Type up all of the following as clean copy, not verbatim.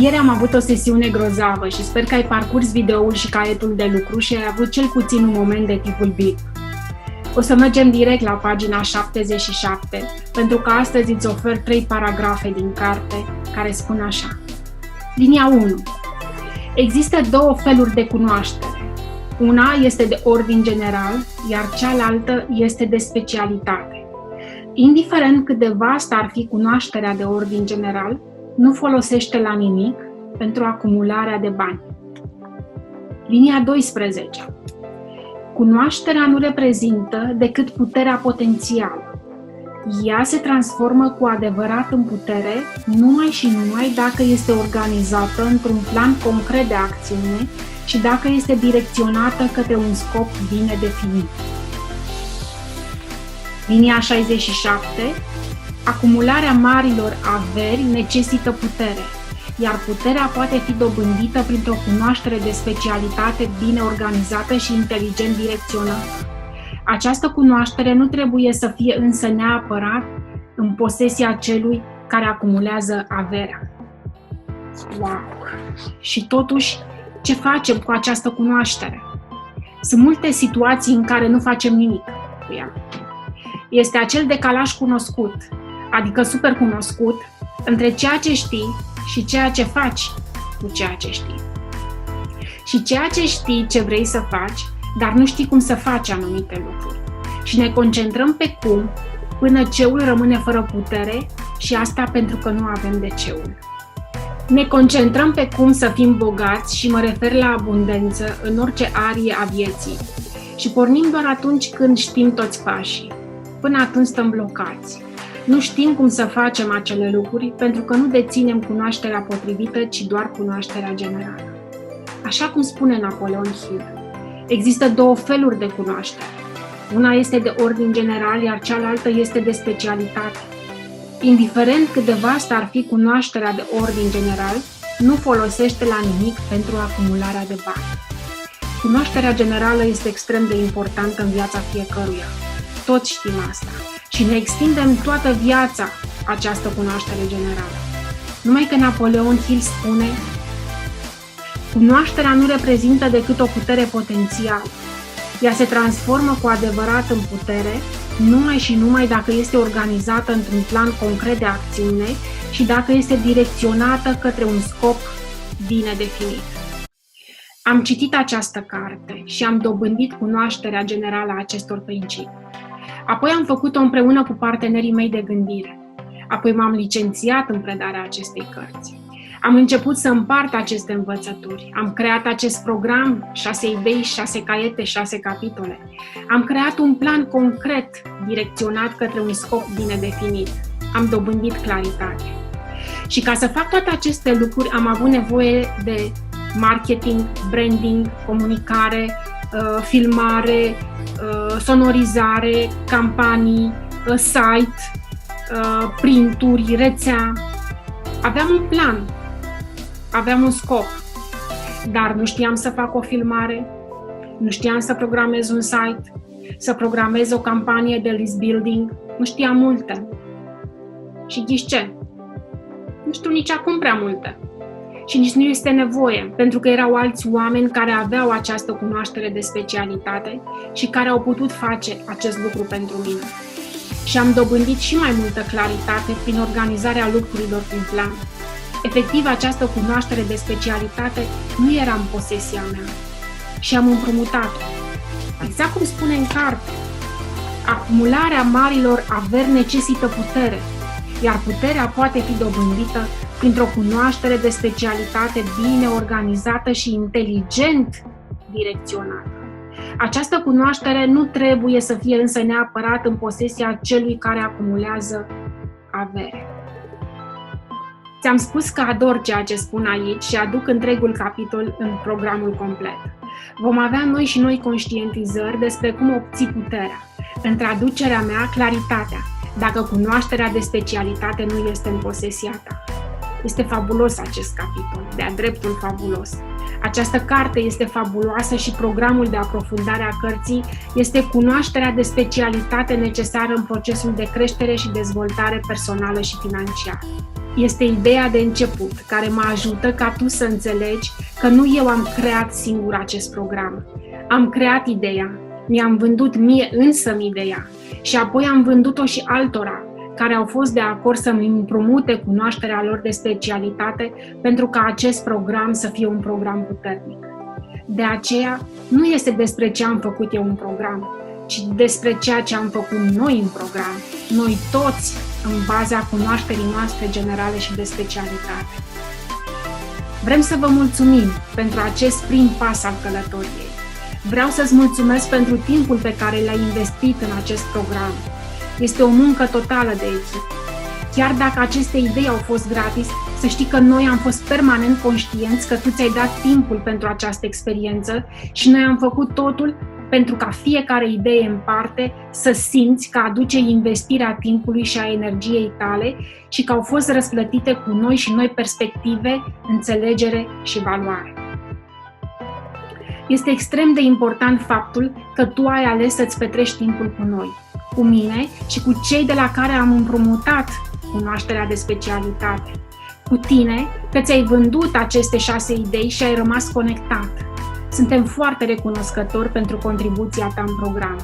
Ieri am avut o sesiune grozavă și sper că ai parcurs videoul și caietul de lucru și ai avut cel puțin un moment de tipul blip. O să mergem direct la pagina 77, pentru că astăzi îți ofer 3 paragrafe din carte care spun așa. Linia 1. Există 2 feluri de cunoaștere. Una este de ordin general, iar cealaltă este de specialitate. Indiferent cât de vastă ar fi cunoașterea de ordin general, nu folosește la nimic pentru acumularea de bani. Linia 12. Cunoașterea nu reprezintă decât puterea potențială. Ea se transformă cu adevărat în putere numai și numai dacă este organizată într-un plan concret de acțiune și dacă este direcționată către un scop bine definit. Linia 67. Acumularea marilor averi necesită putere, iar puterea poate fi dobândită printr-o cunoaștere de specialitate bine organizată și inteligent direcționată. Această cunoaștere nu trebuie să fie însă neapărat în posesia celui care acumulează averea. Wow! Și totuși, ce facem cu această cunoaștere? Sunt multe situații în care nu facem nimic cu ea. Este acel decalaj cunoscut, adică super cunoscut, între ceea ce știi și ceea ce faci cu ceea ce știi. Și ceea ce știi ce vrei să faci, dar nu știi cum să faci anumite lucruri. Și ne concentrăm pe cum, până ceul rămâne fără putere și asta pentru că nu avem de ceul. Ne concentrăm pe cum să fim bogați și mă refer la abundență în orice arie a vieții. Și pornim doar atunci când știm toți pașii. Până atunci stăm blocați. Nu știm cum să facem acele lucruri pentru că nu deținem cunoașterea potrivită, ci doar cunoașterea generală. Așa cum spune Napoleon Hill, există 2 feluri de cunoaștere. Una este de ordin general, iar cealaltă este de specialitate. Indiferent cât de vastă ar fi cunoașterea de ordin general, nu folosește la nimic pentru acumularea de bani. Cunoașterea generală este extrem de importantă în viața fiecăruia. Toți știm asta. Și ne extindem toată viața această cunoaștere generală. Numai că Napoleon Hill spune: cunoașterea nu reprezintă decât o putere potențială. Ea se transformă cu adevărat în putere numai și numai dacă este organizată într-un plan concret de acțiune și dacă este direcționată către un scop bine definit. Am citit această carte și am dobândit cunoașterea generală a acestor principii. Apoi am făcut-o împreună cu partenerii mei de gândire. Apoi m-am licențiat în predarea acestei cărți. Am început să împart aceste învățături. Am creat acest program, 6 idei, 6 caiete, 6 capitole. Am creat un plan concret, direcționat către un scop bine definit. Am dobândit claritate. Și ca să fac toate aceste lucruri, am avut nevoie de marketing, branding, comunicare, filmare, sonorizare, campanii, site, printuri, rețea. Aveam un plan, aveam un scop, dar nu știam să fac o filmare, nu știam să programez un site, să programez o campanie de list building, nu știam multe. Și ghiși ce? Nu știu nici acum prea multe. Și nici nu este nevoie, pentru că erau alți oameni care aveau această cunoaștere de specialitate și care au putut face acest lucru pentru mine. Și am dobândit și mai multă claritate prin organizarea lucrurilor prin plan. Efectiv, această cunoaștere de specialitate nu era în posesia mea și am împrumutat-o. Exact cum spune în carte, acumularea marilor averi necesită putere, iar puterea poate fi dobândită printr-o cunoaștere de specialitate bine organizată și inteligent direcționată. Această cunoaștere nu trebuie să fie însă neapărat în posesia celui care acumulează avere. Ți-am spus că ador ceea ce spun aici și aduc întregul capitol în programul complet. Vom avea noi și noi conștientizări despre cum obții puterea. În traducerea mea, claritatea, dacă cunoașterea de specialitate nu este în posesia ta. Este fabulos acest capitol, de-a dreptul fabulos. Această carte este fabuloasă și programul de aprofundare a cărții este cunoașterea de specialitate necesară în procesul de creștere și dezvoltare personală și financiară. este ideea de început, care mă ajută ca tu să înțelegi că nu eu am creat singur acest program. Am creat ideea, mi-am vândut mie însămi ideea și apoi am vândut-o și altora, care au fost de acord să-mi împrumute cunoașterea lor de specialitate pentru ca acest program să fie un program puternic. De aceea, nu este despre ce am făcut eu în program, ci despre ceea ce am făcut noi în program, noi toți, în baza cunoașterii noastre generale și de specialitate. Vrem să vă mulțumim pentru acest prim pas al călătoriei. Vreau să-ți mulțumesc pentru timpul pe care l-ai investit în acest program. Este o muncă totală de echipă. Chiar dacă aceste idei au fost gratis, să știi că noi am fost permanent conștienți că tu ți-ai dat timpul pentru această experiență și noi am făcut totul pentru ca fiecare idee în parte să simți că aduce investirea timpului și a energiei tale și că au fost răsplătite cu noi și noi perspective, înțelegere și valoare. Este extrem de important faptul că tu ai ales să-ți petrești timpul cu noi, cu mine și cu cei de la care am împrumutat cunoașterea de specialitate. Cu tine, că ți-ai vândut aceste 6 idei și ai rămas conectat. Suntem foarte recunoscători pentru contribuția ta în program.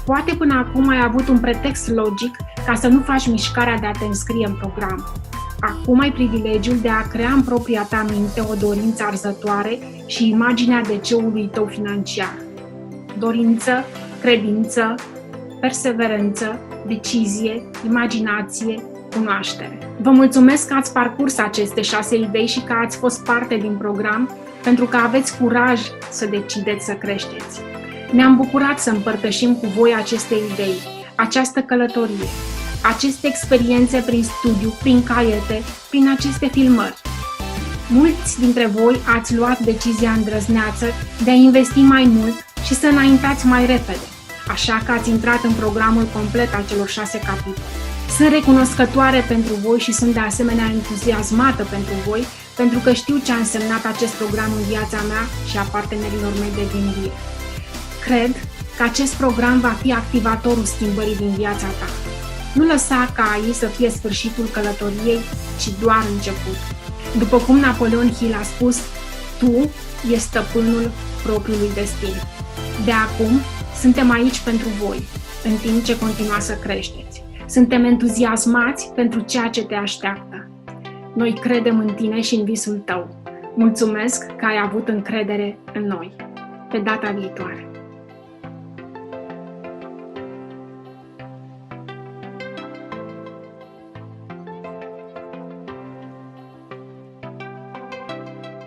Poate până acum ai avut un pretext logic ca să nu faci mișcarea de a te înscrie în program. Acum ai privilegiul de a crea în propria ta minte o dorință arzătoare și imaginea DC-ului tău financiar. Dorință, credință, perseverență, decizie, imaginație, cunoaștere. Vă mulțumesc că ați parcurs aceste 6 idei și că ați fost parte din program, pentru că aveți curaj să decideți să creșteți. Ne-am bucurat să împărtășim cu voi aceste idei, această călătorie, aceste experiențe prin studiu, prin caiete, prin aceste filmări. Mulți dintre voi ați luat decizia îndrăzneață de a investi mai mult și să înaintați mai repede, așa că ați intrat în programul complet al celor 6 capitole. Sunt recunoscătoare pentru voi și sunt de asemenea entuziasmată pentru voi, pentru că știu ce a însemnat acest program în viața mea și a partenerilor mei de gândire. Cred că acest program va fi activatorul schimbării din viața ta. Nu lăsa ca aici să fie sfârșitul călătoriei, ci doar început. După cum Napoleon Hill a spus, tu ești stăpânul propriului destin. De acum, suntem aici pentru voi, în timp ce continuați să creșteți. Suntem entuziasmați pentru ceea ce te așteaptă. Noi credem în tine și în visul tău. Mulțumesc că ai avut încredere în noi. Pe data viitoare!